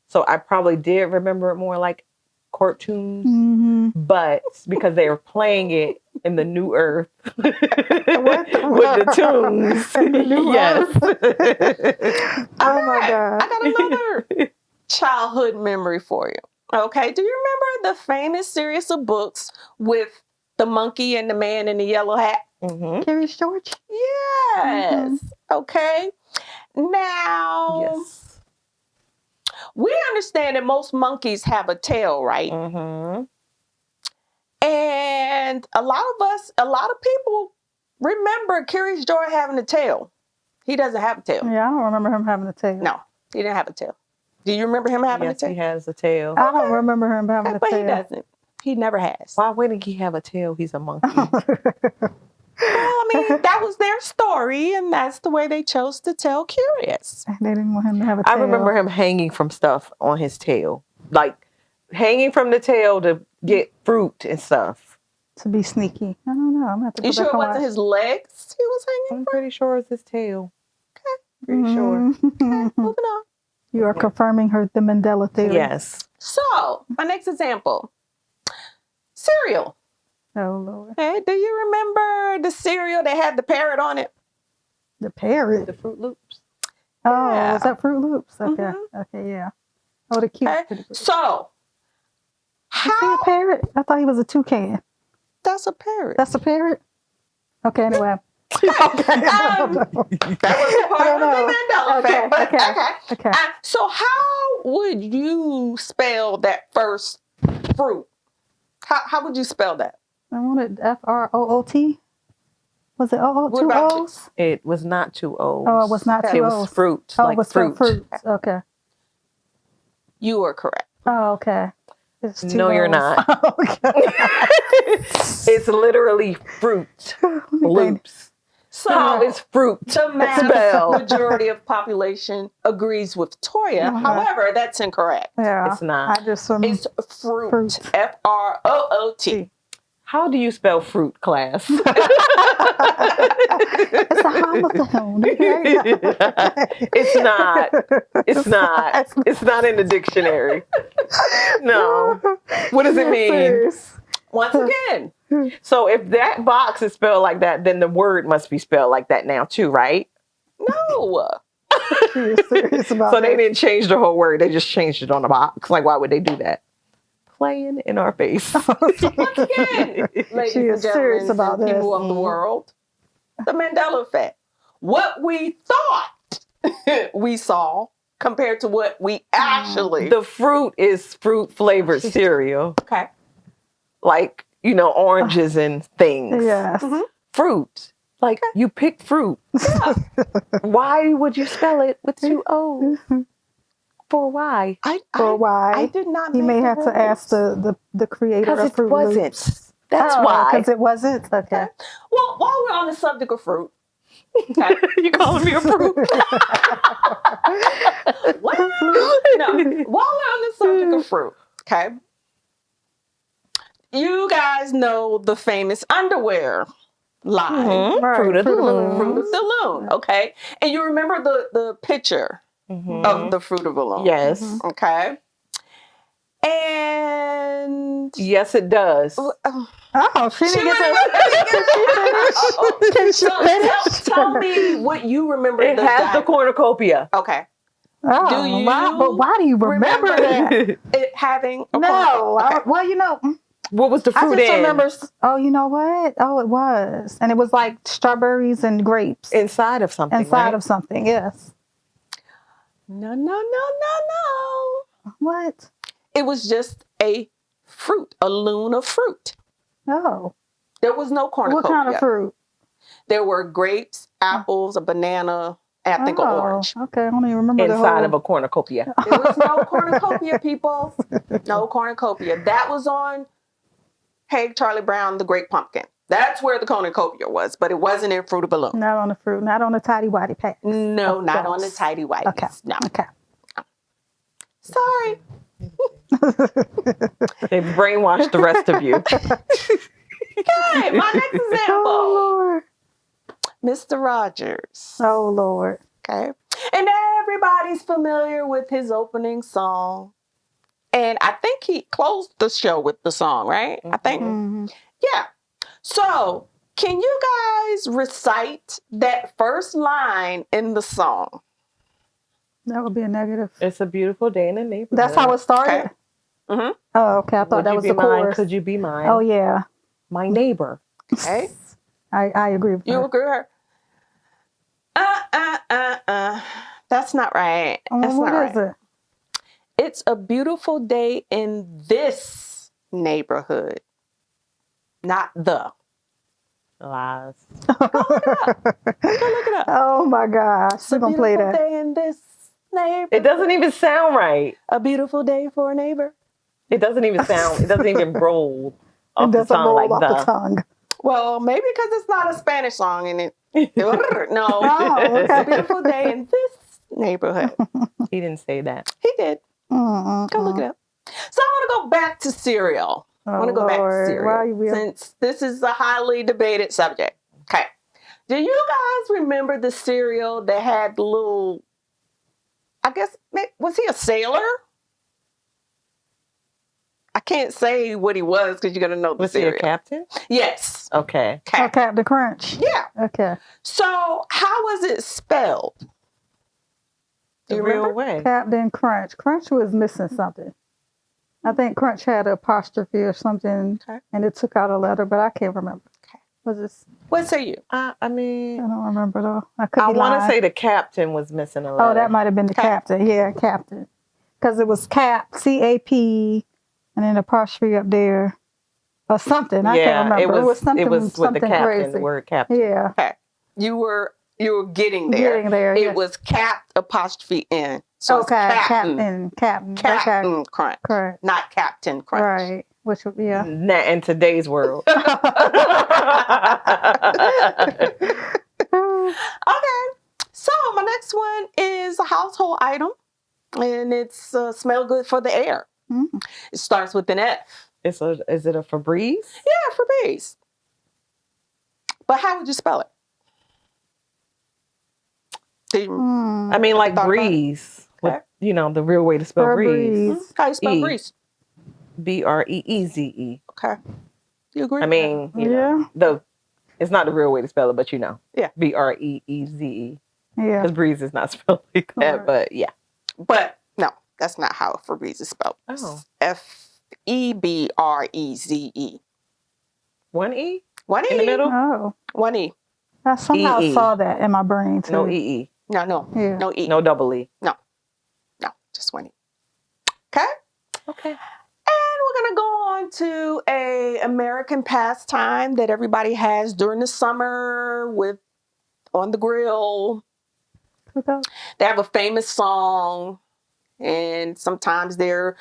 So I probably did remember it more like cartoons, Mm-hmm. but because they were playing it in the New Earth with the tunes. In the New Yes. Oh my God. I got another childhood memory for you. Okay, do you remember the famous series of books with the monkey and the man in the yellow hat? Mm-hmm. Curious George? Yes. Okay. Now, Yes. we understand that most monkeys have a tail, right? Mm-hmm. And a lot of people remember Curious George having a tail. He doesn't have a tail. Yeah, I don't remember him having a tail. No, he didn't have a tail. Do you remember him having a Yes, tail? he has a tail. I don't remember him having a But tail. he doesn't. He never has. Why wouldn't he have a tail? He's a monkey. Well, I mean, that was their story, and that's the way they chose to tell Curious. They didn't want him to have a tail. I remember him hanging from stuff on his tail. Like hanging from the tail to get fruit and stuff. To be sneaky. I don't know. I'm gonna have to You go sure back it and wasn't watch. his legs he was hanging I'm from? pretty sure it's his tail. Pretty sure. Mhm. Moving on. You are confirming the Mandela theory. Yes. So, my next example. Cereal. Oh Lord. Okay, do you remember the cereal that had the parrot on it? The parrot. The Fruit Loops. Oh, Yeah. was that Fruit Loops? Okay. Mhm. Okay, yeah. Oh, the cute. Okay. pretty good. So, Is he a how? parrot? I thought he was a toucan. That's a parrot. That's a parrot? Okay, anyway. That was part of the Mandela Okay, effect. But okay. okay. Okay. So, how would you spell that first fruit? How would you spell that? I wanted F-R-O-O-T. Was it O-O? What Two about you? O's? It was not two O's. Oh, it was not two It O's. was fruit. Oh, like it was fruit. fruit. Okay. You are correct. Oh, okay. It's two No, you're O's. not. Okay. It's literally fruit loops. So, How is fruit the mass spelled? majority of population agrees with Toya. Mhm. However, that's incorrect. Yeah. It's not. I just It's fruit. Fruit. F-R-O-O-T. How do you spell fruit, class? It's a homophone. It's not. It's not. It's not in the dictionary. No. What does it mean? Serious. Once again, So if that box is spelled like that, then the word must be spelled like that now too, right? no. You're serious about So they this. didn't change the whole word. They just changed it on the box. Like, why would they do that? Playing in our face. Once again, ladies She and is serious gentlemen, about and people this. of the world, the Mandela effect. What we thought we saw compared to what we actually. The fruit is fruit flavored cereal. Okay. Like, oranges and things. Yes. Mhm. Fruit. Like, you pick fruit. Why would you spell it with two O's? For why? For why? I did not. You make may the have to ask rules. the creator Because of it Fruit wasn't. Loops. That's why. Because it wasn't? Okay. Well, while we're on the subject of fruit, okay. You calling me a fruit? Well, no. While we're on the subject of fruit, okay. You guys know the famous underwear line, Mhm. Right, Fruit of the Fruit of the Loom. Fruit of the Loom, okay? And you remember the picture Mhm. of the Fruit of the Loom, Yes. Mhm. okay? And Yes, it does. Oh, she didn't get So tell me what you remember. It has the cornucopia. Okay. Oh, Do you but why do you remember that? It having a No. okay. Well, What was the I fruit just in? remember. Oh, you know what? Oh, it was, and it was like strawberries and grapes Inside of something. inside right? of something. Yes. No, no, no, no, no. What? It was just a fruit, a loon of fruit. Oh. There was no cornucopia. What kind of fruit? There were grapes, apples, a banana, and I think an orange. Okay, I don't even remember Inside of a cornucopia. There was no cornucopia, people. No cornucopia. That was on Hey Charlie Brown, the Great Pumpkin. That's where the cornucopia was, but it wasn't in Fruit of the Loom. Not on the fruit, not on the tidy whitey pack. No, not on the tidy whities. Okay. No. Okay. Sorry. They brainwashed the rest of you. Okay, my next example. Oh Lord. Mr. Rogers. Oh Lord. Okay. And everybody's familiar with his opening song. And I think he closed the show with the song, right? I think. Mm-hmm. Yeah. So, can you guys recite that first line in the song? That would be a negative. It's a beautiful day in the neighborhood. That's how it started? Okay. Mm-hmm. Oh, okay. I thought Would that you was be the mine? chorus. Could you be mine? Oh, yeah. My neighbor. Okay. I agree with You that. agree with her? That's not right. That's What not is right. it? It's a beautiful day in this neighborhood. Not the. Lies. Go look it up. Oh, my gosh. It's We're a going to play beautiful that. day in this neighborhood. It doesn't even sound right. A beautiful day for a neighbor. It doesn't even sound. It doesn't even roll off It the doesn't tongue roll like off the the. tongue. Well, maybe because it's not a Spanish song and it. No. Oh, It's okay. a beautiful day in this neighborhood. He didn't say that. He did. Mm-mm. Go look it up. So I want to go back to cereal. I want to go back to cereal since this is a highly debated subject. Okay. Do you guys remember the cereal that had the little, I guess, was he a sailor? I can't say what he was because you're going to know the Was he cereal. a captain? Yes. Okay. Oh, Captain Crunch. Yeah. Okay. So how was it spelled? Do The you real remember? way. Captain Crunch. Crunch was missing something. I think Crunch had an apostrophe or something, Okay. and it took out a letter, but I can't remember. Okay. Was this? What say you? I I mean, don't remember though. I could I be want to lying. say the captain was missing a letter. Oh, that might have been the captain. Yeah, captain. Because it was cap, CAP, and then apostrophe up there, or something. I can't remember. It was something. It was with the something captain. crazy. The word captain. Yeah, Okay. You were getting there. getting there. It yes. was capped apostrophe N. So okay. it's Captain. Captain. Captain Okay. Crunch. Correct. Not Captain Crunch. Right. Which would yeah. Not in today's world. Okay. So my next one is a household item, and it's smell good for the air. Mm. It starts with an F. Is it a Febreze? Yeah, Febreze. But how would you spell it? Do you, Mm. I mean, like Thought about it. breeze. Okay. With, the real way to spell breeze. Febreze. How you spell E. breeze? Breeze. Okay. You agree? I mean, Yeah. it's not the real way to spell it, but Yeah. Breeze. Yeah. Because breeze is not spelled like that, Correct. but yeah. But no, that's not how Febreze is spelled. Oh. Febreze. One E One E. in the middle? Oh. One E. I somehow EE. saw that in my brain too. No EE. No. Yeah. No E. No double E. No, just one E. Okay. Okay. And we're gonna go on to a American pastime that everybody has during the summer on the grill. Okay. They have a famous song, and sometimes their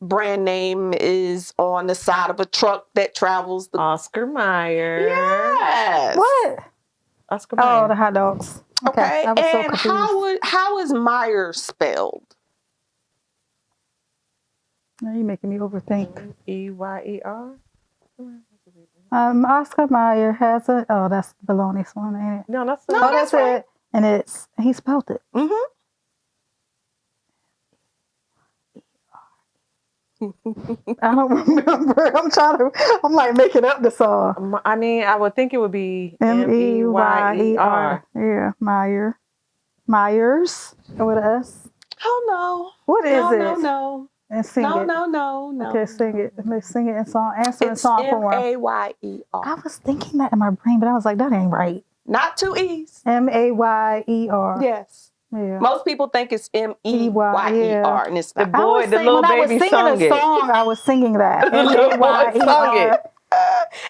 brand name is on the side of a truck that travels the. Oscar Mayer. Yes. What? Oscar Oh, Mayer. the hot dogs. Okay. I was so And confused. how is Meyer spelled? Now you're making me overthink. EYER? Oscar Mayer has a. Oh, that's the Baloney's one, ain't it? No, that's No, Oh, that's that's right. it. And he spelled it. Mm-hmm. I don't remember. I'm like making up the song. I mean, I would think it would be Meyer. MEYER. Yeah, Meyer. Myers with an S. Oh no. What is it? No. And sing No, it. no. Okay, sing it. Let's sing it in song. Answer in It's song form. Mayer. I was thinking that in my brain, but I was like, that ain't right. Not two E's. Mayer. Yes. Yeah. Most people think it's M-E-Y-E-R, and it's The not. boy, the little when I was baby singing sung the it. song, I was singing that. The little boy sung it.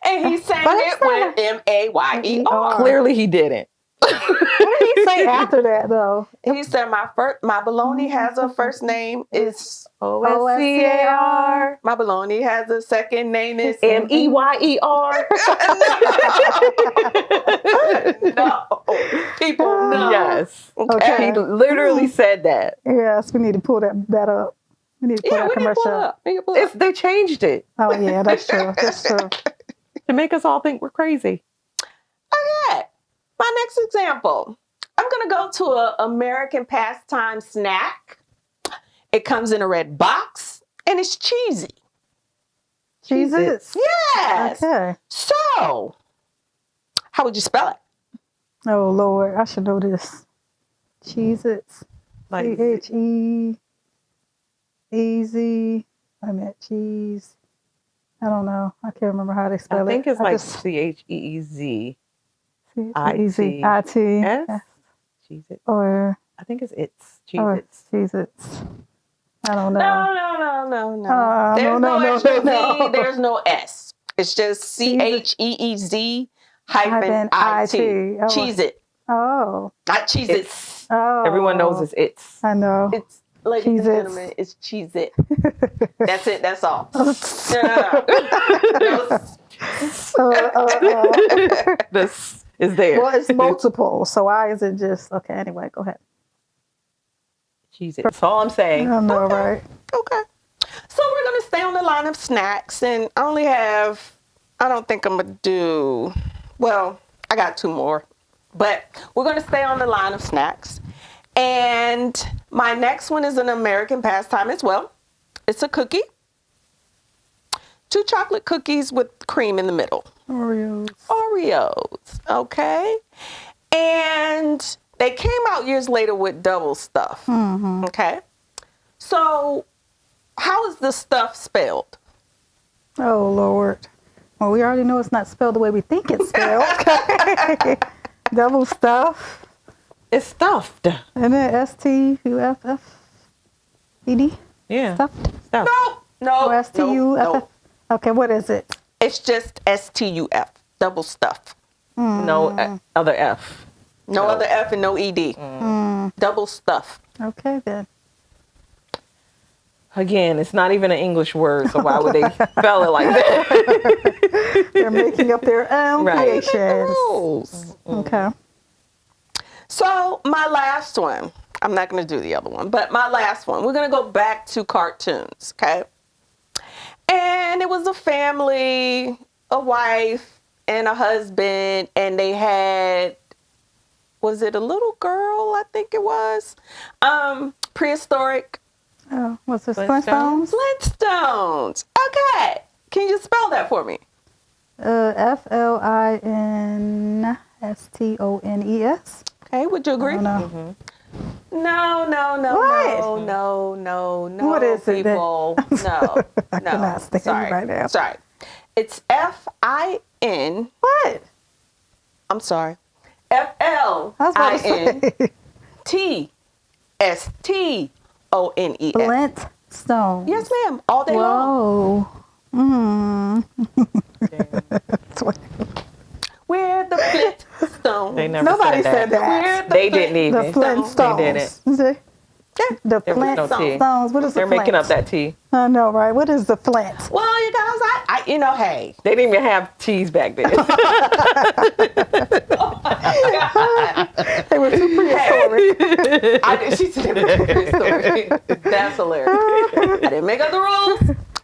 And he sang But it it's not with M-A-Y-E-R. Clearly he didn't. What did he say after that, though? He said, my baloney has a first name is O-S-C-A-R. my baloney has a second name is M-E-Y-E-R. No. People, no. Yes. Okay. He literally said that. Yes, we need to pull that up. We need to pull Yeah, that we need to pull commercial it up. We need to pull it up. They changed it Oh, yeah, that's true. That's true. to make us all think we're crazy. Okay. My next example. I'm going to go to an American pastime snack. It comes in a red box and it's cheesy. Jesus. Yes. Okay. So, how would you spell it? Oh, Lord. I should know this. Cheez-Its. Like C-H-E-E-Z. I meant cheese. I don't know. I can't remember how they spell I it. think it's like just- C-H-E-E-Z. C-H-E-E-Z. I-T. I-T. Cheez-It. Or I think it's Cheez-Its. Cheez-Its. I don't know. No. no, There's no extra no. Z. There's no S. It's just C-H-E-E-Z hyphen I-T. Oh. Cheese it. Oh. Not cheese it. Oh. Everyone knows it's. I know. It's, ladies and Cheez-Its. gentlemen, it's cheese it. That's it. That's all. No. This is there. Well, it's multiple. So why is it just okay? Anyway, go ahead. Cheez-It. That's all I'm saying. I know, right? Okay. So we're going to stay on the line of snacks. And I don't think I'm going to do, well, I got two more. But we're going to stay on the line of snacks. And my next one is an American pastime as well. It's a cookie. 2 chocolate cookies with cream in the middle. Oreos. Okay. And they came out years later with double stuff. Mm-hmm. Okay. So how is the stuff spelled? Oh, Lord. Well, we already know it's not spelled the way we think it's spelled. Double stuff. It's stuffed. And then S-T-U-F-F-E-D? Yeah. Stuffed? Stuffed. No. Or S-T-U-F-F? No. Okay, what is it? It's just S-T-U-F. Double stuff. No other F. No other F and no ED. Double stuff. Okay, then. Again, it's not even an English word, so why would they spell it like that? They're making up their own Right. creations. Rules. Okay. So my last one, I'm not going to do the other one, but my last one, we're going to go back to cartoons, okay? And it was a family, a wife and a husband, and they had, was it a little girl? I think it was. Prehistoric. Oh, what's this? Flintstones? Flintstones? Flintstones. Okay. Can you spell that for me? F-L-I-N-S-T-O-N-E-S. Okay, would you agree? I don't know. No. What? No. What is it that- people. No. I no. cannot stand you Sorry. right now. Sorry. It's F-I-N. What? I'm sorry. I was about to say. F-L-I-N-T-S-T-O-N-E-S. Flintstones. Yes, ma'am. All day long. Whoa. We're the Flintstones. They never Nobody said that. We're the They didn't The even. Flintstones. They didn't. See? The There was no T. Flintstones. What is They're the making Flint? up that T. I know, right? What is the Flint? Well, you guys, hey. They didn't even have T's back then. They were too prehistoric. She said they were prehistoric. That's hilarious. I didn't make up the rules.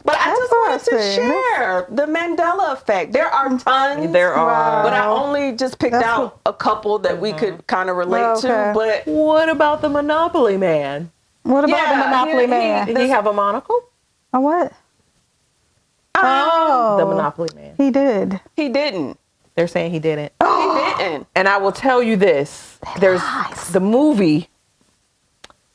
But I just wanted to interesting. share the Mandela effect. There are tons. There are. But I only just picked That's out a couple that we could kind of relate Okay. to. But What about the Monopoly Man? What about the Yeah, Monopoly Man? Did he have a monocle? A what? Oh. The Monopoly Man. He did. he didn't. They're saying he didn't. He didn't. And I will tell you this. There's lies. the movie.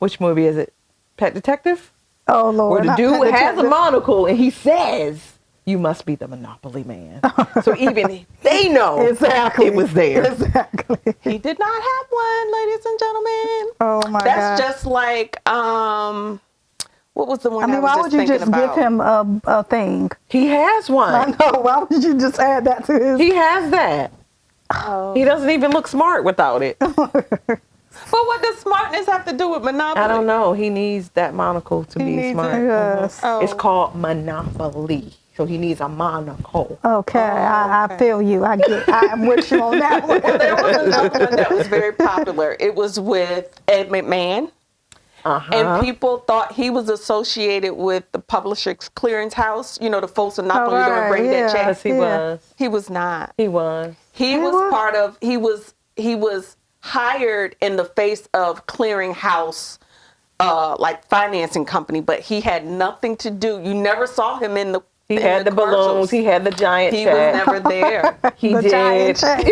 Which movie is it? Pet Detective? Oh, Lord. Where the not dude Pet has a Detective. monocle and he says, you must be the Monopoly man. So even they know Exactly. it was there. Exactly. He did not have one, ladies and gentlemen. Oh my That's God. just like what was the one I mean, was why just would you thinking just about? give him a thing? He has I one. know. Why would you just add that to his? He has that. Oh. He doesn't even look smart without it. But what does smartness have to do with Monopoly? I don't know. He needs that monocle to He be needs smart. it. Yes. Oh. It's called Monopoly. So he needs a monocle. Okay, I okay. feel you. I'm with you on that one. There was another one that was very popular. It was with Ed McMahon. Uh-huh. And people thought he was associated with the Publishers Clearance House. You know, the folks that knock on your door and bring that check. Yes, he was. He was not. He was. He was part of. He was hired in the face of clearinghouse, like financing company, but he had nothing to do. You never saw him in the. He in had the balloons. commercials. He had the giant He check. was never there. He The did. giant check.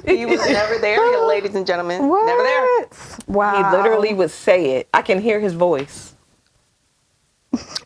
He was never there, ladies and gentlemen. What? Never there. Wow. He literally would say it. I can hear his voice.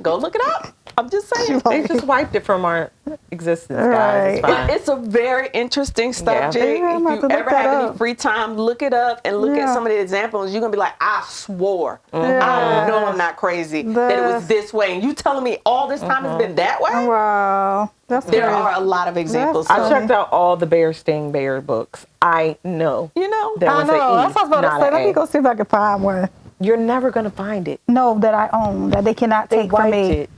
Go look it up. I'm just saying. They just wiped it from our existence, guys. It's Right. fine. But it's a very interesting subject. Yeah, I'm If about you to look ever that have up. any free time, look it up and look at Yeah. some of the examples. You're gonna be like, I swore. Yeah. I know I'm not crazy that it was That's- this way. And you telling me all this time it's been that way? Wow. That's There crazy. are a lot of examples. I So, checked out all the Bear Sting Bear books. I know. you know, There I was know. an E, That's what I was about not to say. an Let me A. go see if I can find one. You're never going to find it. No, that I own, that they cannot They take from wiped me. it.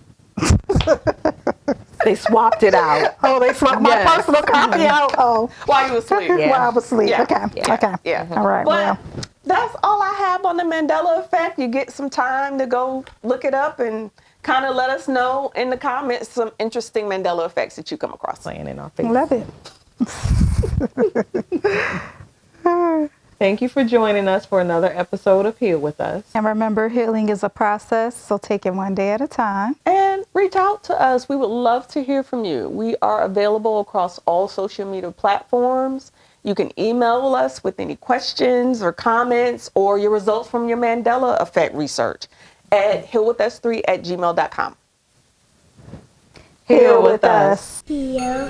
They swapped it out. Oh, they swapped my Yes. personal copy out. Oh. while you were asleep. Yeah. While I was asleep. Yeah. Okay. Yeah. Okay. Yeah. All right. But Well. that's all I have on the Mandela effect. You get some time to go look it up and kind of let us know in the comments some interesting Mandela effects that you come across. Playing in our face. Love it. Thank you for joining us for another episode of Heal With Us. And remember, healing is a process, so take it one day at a time. And reach out to us. We would love to hear from you. We are available across all social media platforms. You can email us with any questions or comments or your results from your Mandela effect research at healwithus3@gmail.com. Heal with us. Heal